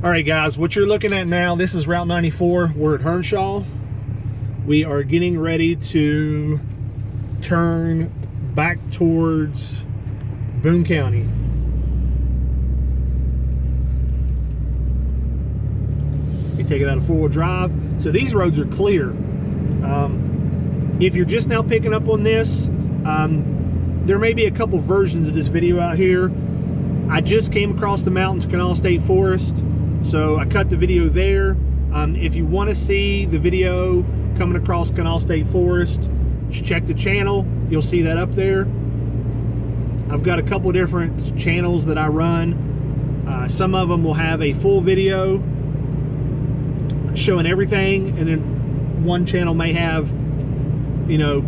All right, guys, what you're looking at now, this is Route 94. We're at Hernshaw. We are getting ready to turn back towards Boone County. We take it out of four-wheel drive. So these roads are clear. If you're just now picking up on this, there may be a couple versions of this video out here. I just came across the mountains, Kanawha State Forest, so I cut the video there. If you want to see the video coming across Kanawha State Forest, just check the channel. You'll see that up there. I've got a couple different channels that I run. Some of them will have a full video showing everything, and then one channel may have, you know,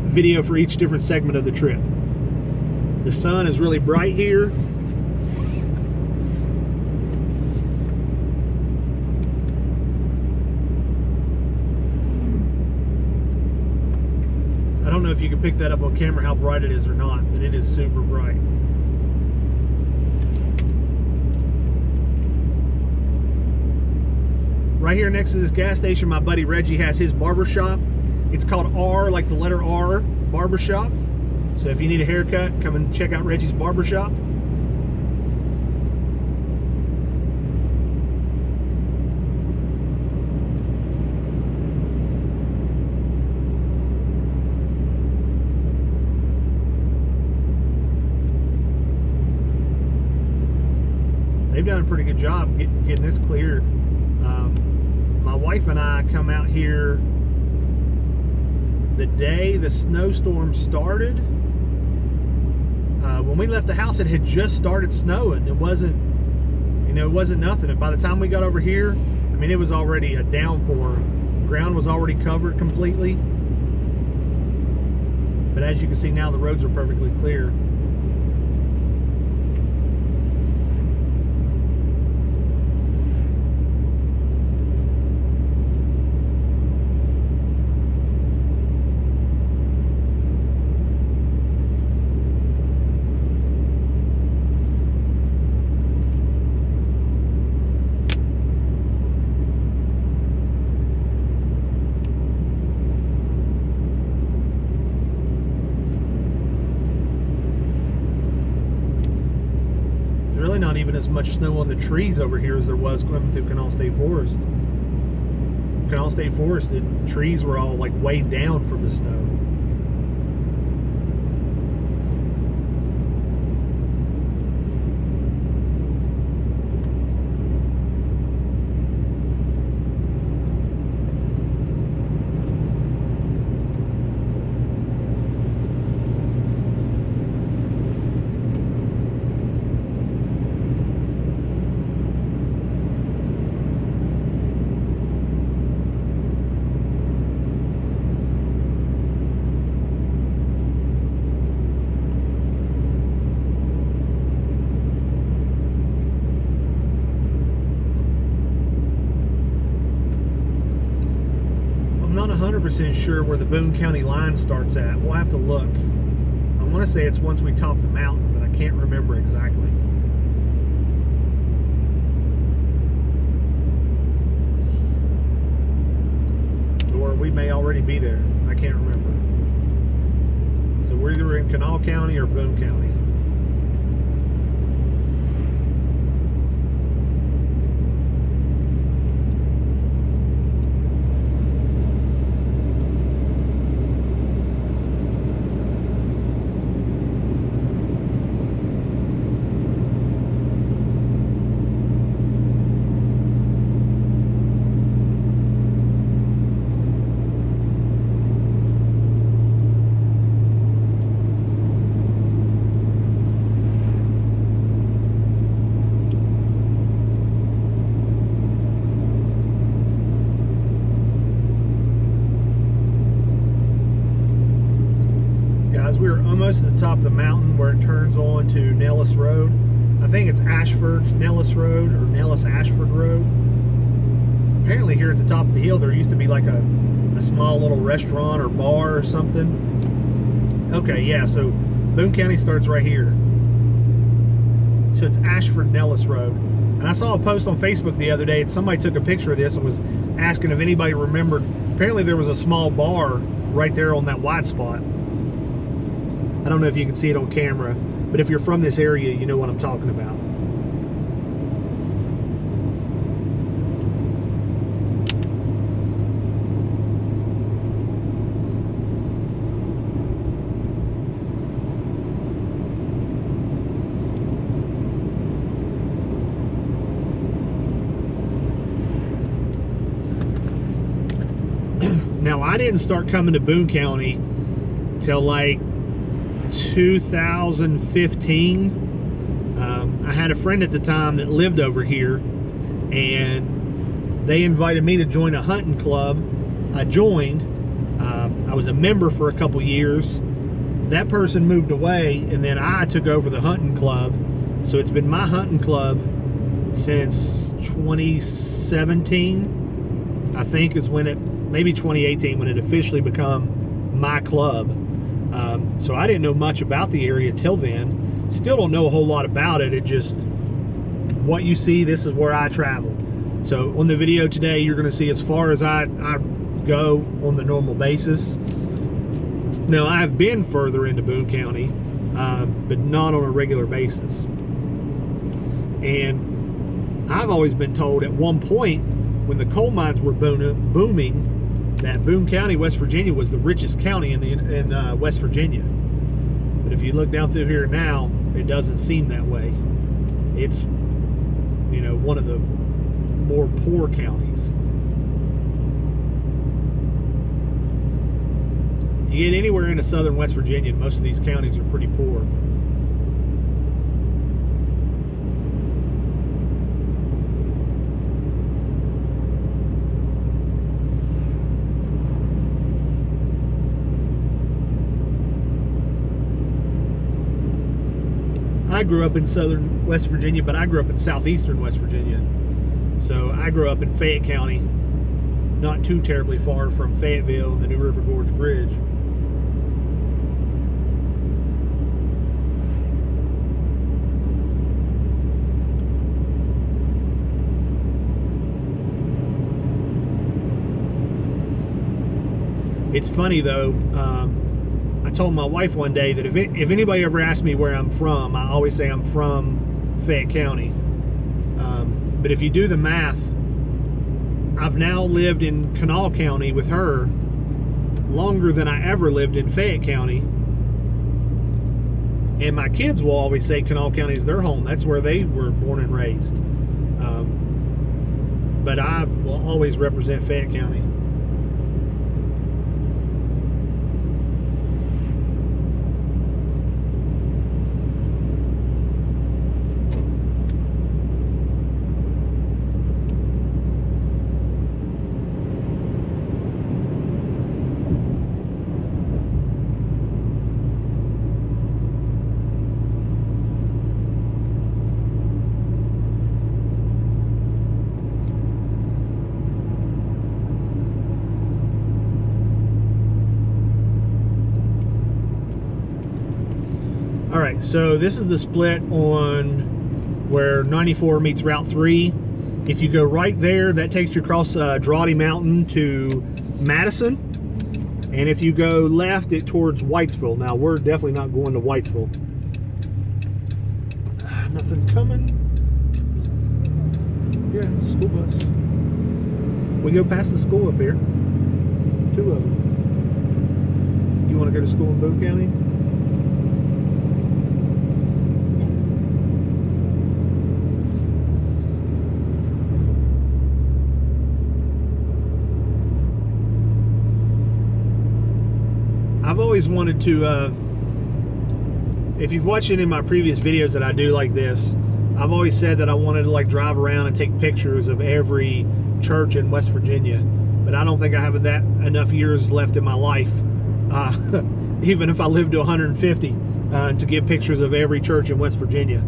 video for each different segment of the trip. The sun is really bright here. I don't know if you can pick that up on camera how bright it is or not, but it is super bright. Right here next to this gas station, my buddy Reggie has his barber shop. It's called R, like the letter R, barbershop. So if you need a haircut, come and check out Reggie's barbershop. They've done a pretty good job getting this cleared. My wife and I come out here the day the snowstorm started. When we left the house, it had just started snowing. It wasn't, you know, it wasn't nothing. And by the time we got over here, I mean, it was already a downpour. The ground was already covered completely. But as you can see now, the roads are perfectly clear. Not even as much snow on the trees over here as there was coming through Kanawha State Forest. Kanawha State Forest, the trees were all like weighed down from the snow. I'm not 100% sure where the Boone County line starts at. We'll have to look. I want to say it's once we top the mountain, but I can't remember exactly. Or we may already be there. I can't remember. So we're either in Kanawha County or Boone County. We're almost at the top of the mountain where it turns on to Nellis Road. I think it's Ashford Nellis Road or Nellis Ashford Road. Apparently here at the top of the hill there used to be like a small little restaurant or bar or something. Okay, yeah, so Boone County starts right here. So it's Ashford Nellis Road. And I saw a post on Facebook the other day, and somebody took a picture of this and was asking if anybody remembered. Apparently there was a small bar right there on that white spot. I don't know if you can see it on camera, but if you're from this area, you know what I'm talking about. Now, I didn't start coming to Boone County till like 2015. I had a friend at the time that lived over here, and they invited me to join a hunting club. I joined. I was a member for a couple years. That person moved away, and then I took over the hunting club. So it's been my hunting club since 2017, I think, is when it, maybe 2018, when it officially become my club. So I didn't know much about the area till then. Still don't know a whole lot about it. It just, what you see, this is where I travel. So on the video today, you're going to see as far as I go on the normal basis. Now, I've been further into Boone County, but not on a regular basis. And I've always been told at one point, when the coal mines were booming, that Boone County, West Virginia, was the richest county in West Virginia. But if you look down through here now, it doesn't seem that way. It's, you know, one of the more poor counties. You get anywhere into southern West Virginia, most of these counties are pretty poor. I grew up in southern West Virginia, but I grew up in southeastern West Virginia. So I grew up in Fayette County, not too terribly far from Fayetteville and the New River Gorge Bridge. It's funny though, I told my wife one day that if anybody ever asks me where I'm from, I always say I'm from Fayette County. But if you do the math, I've now lived in Kanawha County with her longer than I ever lived in Fayette County. And my kids will always say Kanawha County is their home. That's where they were born and raised. But I will always represent Fayette County. Alright, so this is the split on where 94 meets Route 3. If you go right there, that takes you across Drawdy Mountain to Madison. And if you go left, it towards Whitesville. Now, we're definitely not going to Whitesville. Nothing coming. Yeah, school bus. We go past the school up here. 2 of them. You want to go to school in Boone County? I've always wanted to, if you've watched any of my previous videos that I do like this, I've always said that I wanted to like drive around and take pictures of every church in West Virginia. But I don't think I have that enough years left in my life, even if I live to 150, to get pictures of every church in West Virginia.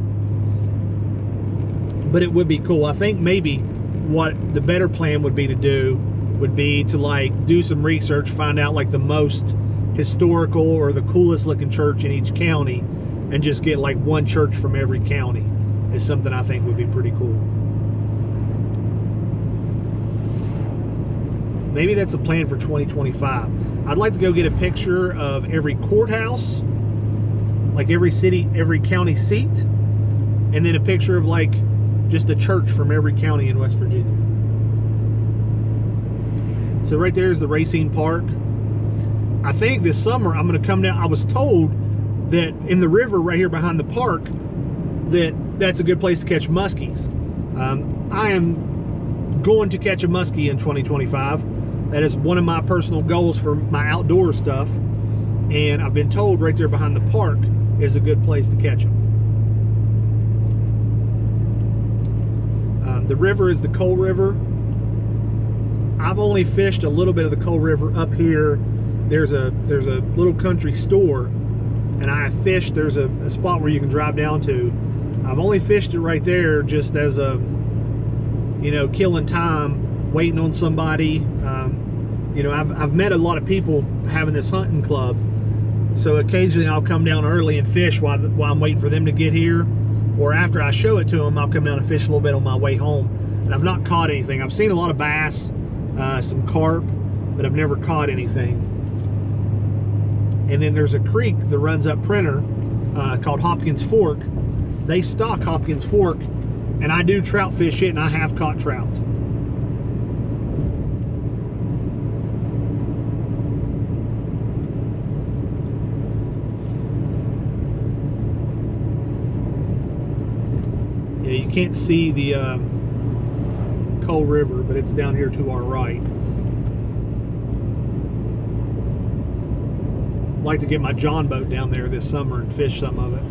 But it would be cool. I think maybe what the better plan would be to do would be to like do some research, find out like the most historical or the coolest looking church in each county, and just get like one church from every county is something I think would be pretty cool. maybe that's a plan for 2025. I'd like to go get a picture of every courthouse, like every city, every county seat, and then a picture of like just a church from every county in West Virginia. So right there's the Racine Park. I think this summer I'm going to come down. I was told that in the river right here behind the park, that's a good place to catch muskies. I am going to catch a muskie in 2025. That is one of my personal goals for my outdoor stuff. And I've been told right there behind the park is a good place to catch them. The river is the Coal River. I've only fished a little bit of the Coal River up here. There's a little country store, and I fished. There's a spot where you can drive down to. I've only fished it right there just as a, you know, killing time, waiting on somebody. You know, I've met a lot of people having this hunting club, so occasionally I'll come down early and fish while I'm waiting for them to get here, or after I show it to them, I'll come down and fish a little bit on my way home. And I've not caught anything. I've seen a lot of bass, some carp, but I've never caught anything. And then there's a creek that runs up Printer called Hopkins Fork. They stock Hopkins Fork, and I do trout fish it, and I have caught trout. Yeah, you can't see the Coal River, but it's down here to our right. I'd like to get my John boat down there this summer and fish some of it.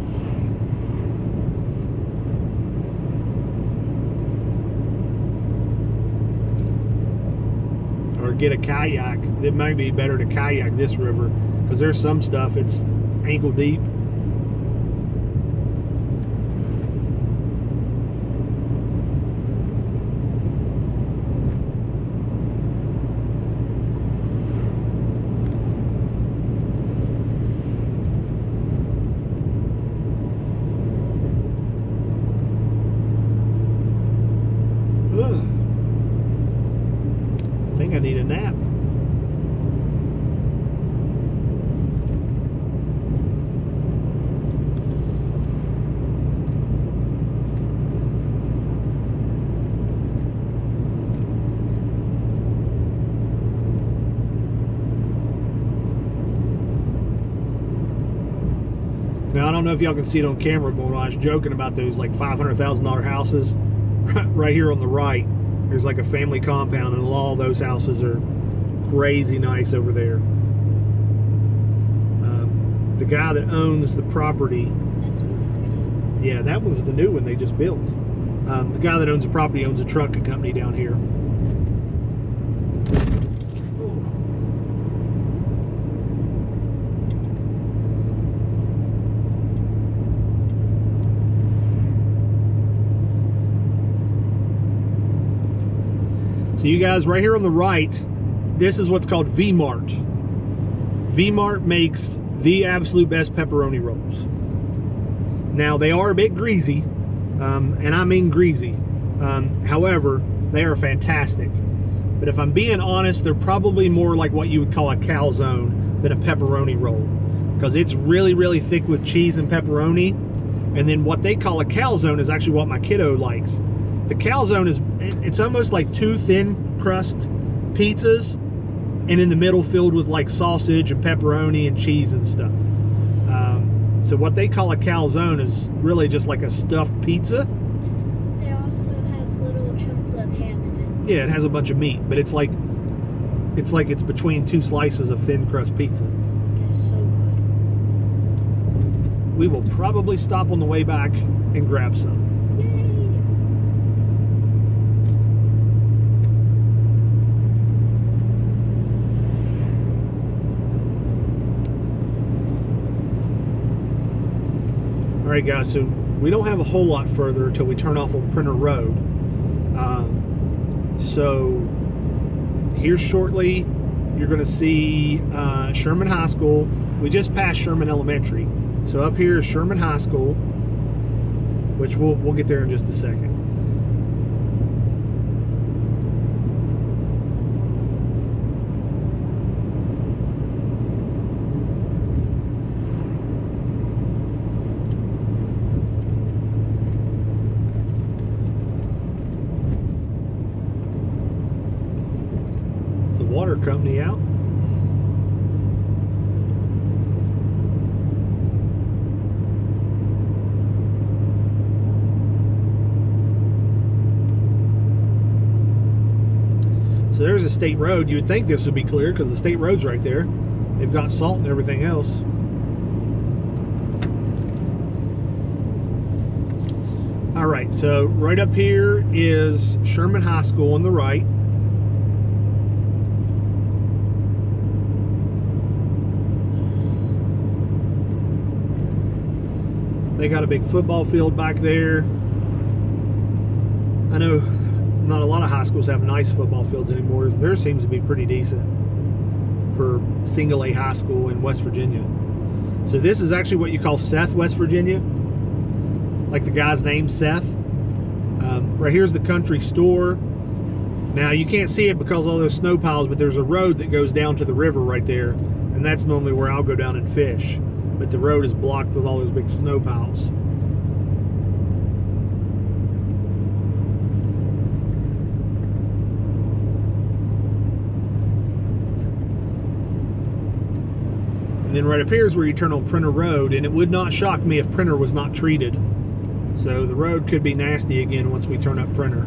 Or get a kayak. It might be better to kayak this river, because there's some stuff it's ankle deep. I think I need a nap. Now, I don't know if y'all can see it on camera, but when I was joking about those like $500,000 houses right here on the right, there's like a family compound, and all those houses are crazy nice over there. The guy that owns the property, yeah, that was the new one they just built. The guy that owns the property owns a trucking company down here. So you guys, right here on the right, this is what's called V-Mart. V-Mart makes the absolute best pepperoni rolls. Now, they are a bit greasy, and I mean greasy. However, they are fantastic. But if I'm being honest, they're probably more like what you would call a calzone than a pepperoni roll, because it's really, really thick with cheese and pepperoni. And then what they call a calzone is actually what my kiddo likes. The calzone is, it's almost like two thin crust pizzas, and in the middle filled with like sausage and pepperoni and cheese and stuff. So what they call a calzone is really just like a stuffed pizza. They also have little chunks of ham in it. Yeah, it has a bunch of meat, but it's between two slices of thin crust pizza. It's so good. We will probably stop on the way back and grab some. Alright guys, so we don't have a whole lot further until we turn off on Printer Road. So here shortly you're going to see Sherman High School. We just passed Sherman Elementary. So up here is Sherman High School, which we'll get there in just a second. Kanawha Company out. So there's a state road. You would think this would be clear because the state road's right there. They've got salt and everything else. All right, so right up here is Sherman High School on the right. They got a big football field back there. I know not a lot of high schools have nice football fields anymore. Theirs seems to be pretty decent for single A high school in West Virginia. So this is actually what you call Seth, West Virginia. Like the guy's name, Seth. Right here's the country store. Now you can't see it because of all those snow piles, but there's a road that goes down to the river right there. And that's normally where I'll go down and fish. But the road is blocked with all those big snow piles. And then right up here is where you turn on Printer Road, and it would not shock me if Printer was not treated. So the road could be nasty again once we turn up Printer.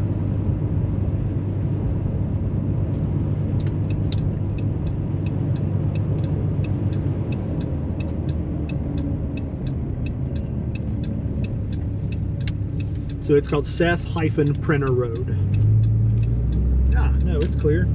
So it's called Seth-Printer Road. Ah, no, it's clear.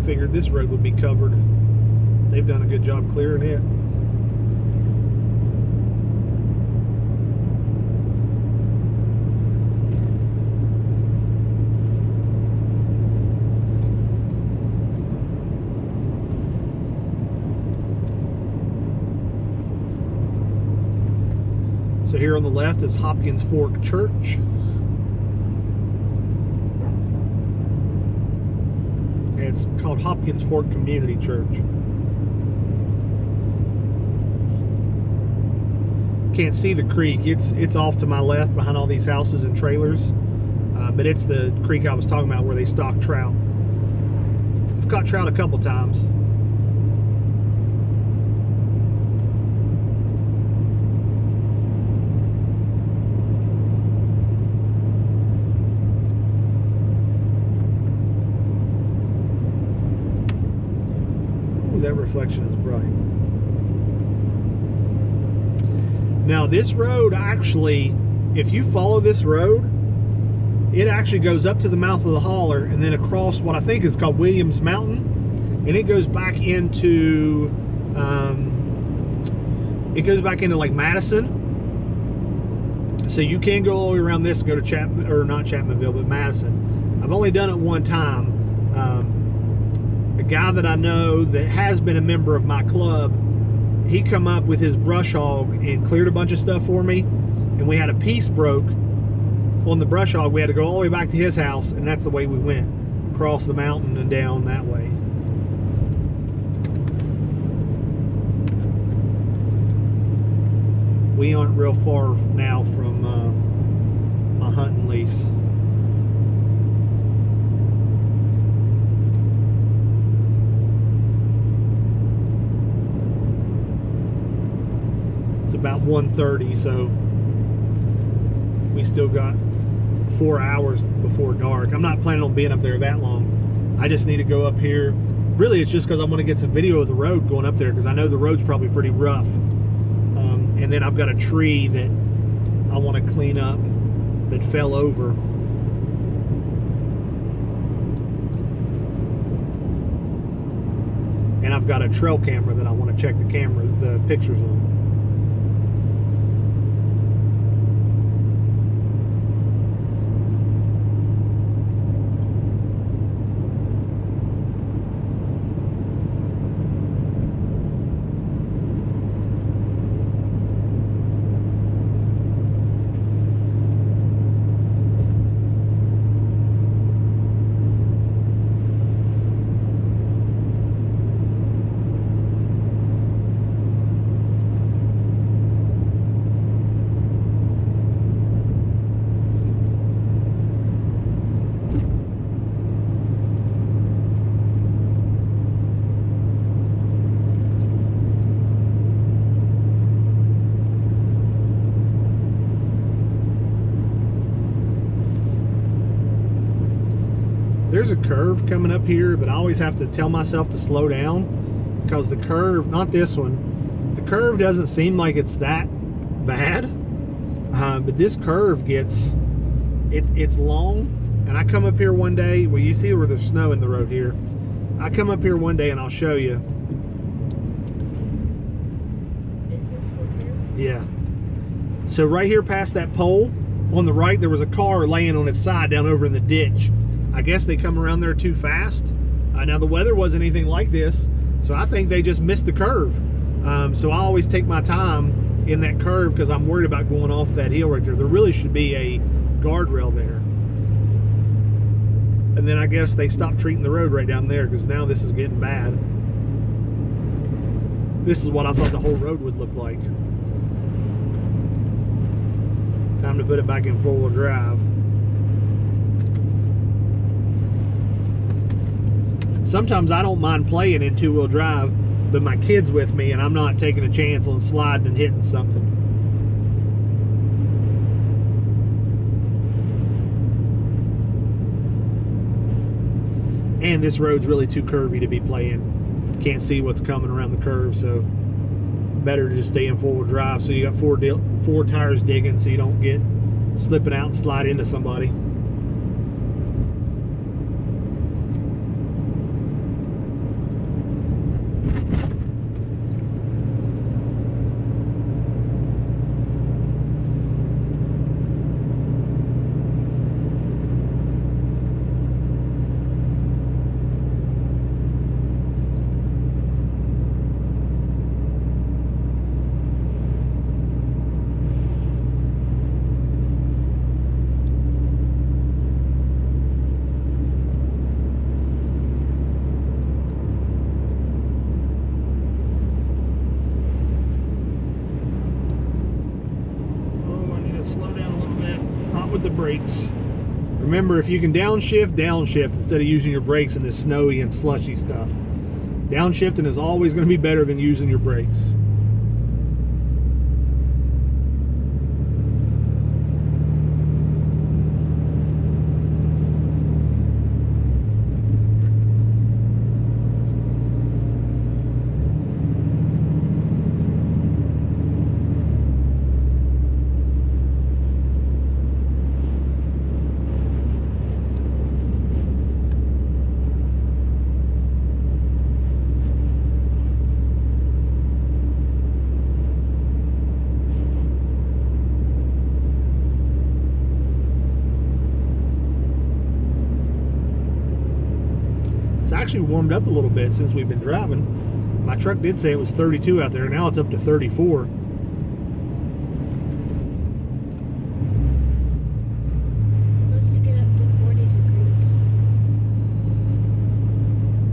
Figured this road would be covered. They've done a good job clearing it. So here on the left is Hopkins Fork Church. It's called Hopkins Fork Community Church. Can't see the creek. It's off to my left behind all these houses and trailers. But it's the creek I was talking about where they stock trout. I've caught trout a couple times. That reflection is bright. Now this road actually, if you follow this road, it actually goes up to the mouth of the holler and then across what I think is called Williams Mountain, and it goes back into like Madison. So you can go all the way around this and go to Chapman, or not Chapmanville, but Madison. I've only done it one time. A guy that I know that has been a member of my club, he come up with his brush hog and cleared a bunch of stuff for me, and we had a piece broke on the brush hog. We had to go all the way back to his house, and that's the way we went, across the mountain and down that way. We aren't real far now from my hunting lease. About 1:30, so we still got 4 hours before dark. I'm not planning on being up there that long. I just need to go up here. Really, it's just because I want to get some video of the road going up there, because I know the road's probably pretty rough. And then I've got a tree that I want to clean up that fell over. And I've got a trail camera that I want to check the pictures on. there's a curve coming up here that I always have to tell myself to slow down, because the curve, not this one, the curve doesn't seem like it's that bad, but this curve gets, it's long. And I come up here one day, well, you see where there's snow in the road here. I come up here one day and I'll show you. Is this the curve? Yeah. So right here past that pole, on the right, there was a car laying on its side down over in the ditch. I guess they come around there too fast. Now the weather wasn't anything like this, so I think they just missed the curve. So I always take my time in that curve because I'm worried about going off that hill right there. There really should be a guardrail there. And then I guess they stopped treating the road right down there, because now this is getting bad. This is what I thought the whole road would look like. Time to put it back in four-wheel drive. Sometimes I don't mind playing in two-wheel drive, but my kid's with me and I'm not taking a chance on sliding and hitting something. And this road's really too curvy to be playing. Can't see what's coming around the curve, so better to just stay in four-wheel drive. So you got four tires digging, so you don't get slipping out and slide into somebody. With the brakes. Remember, if you can downshift, downshift instead of using your brakes in this snowy and slushy stuff. Downshifting is always going to be better than using your brakes. Actually warmed up a little bit since we've been driving. My truck did say it was 32 out there. Now it's up to 34. It's supposed to get up to 40 degrees.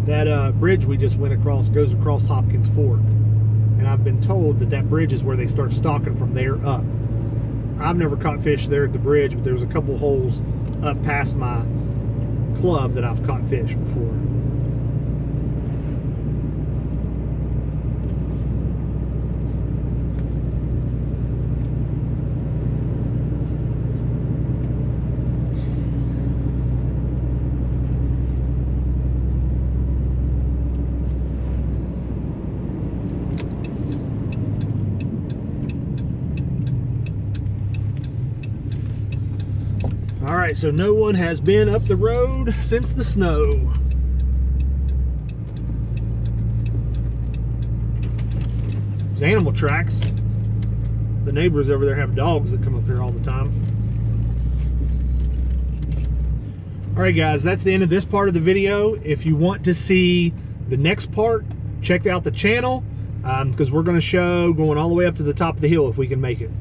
That bridge we just went across goes across Hopkins Fork, and I've been told that that bridge is where they start stocking from there up. I've never caught fish there at the bridge, but there's a couple holes up past my club that I've caught fish before. All right, so no one has been up the road since the snow. There's animal tracks. The neighbors over there have dogs that come up here all the time. All right, guys, that's the end of this part of the video. If you want to see the next part, check out the channel, because we're going to show going all the way up to the top of the hill if we can make it.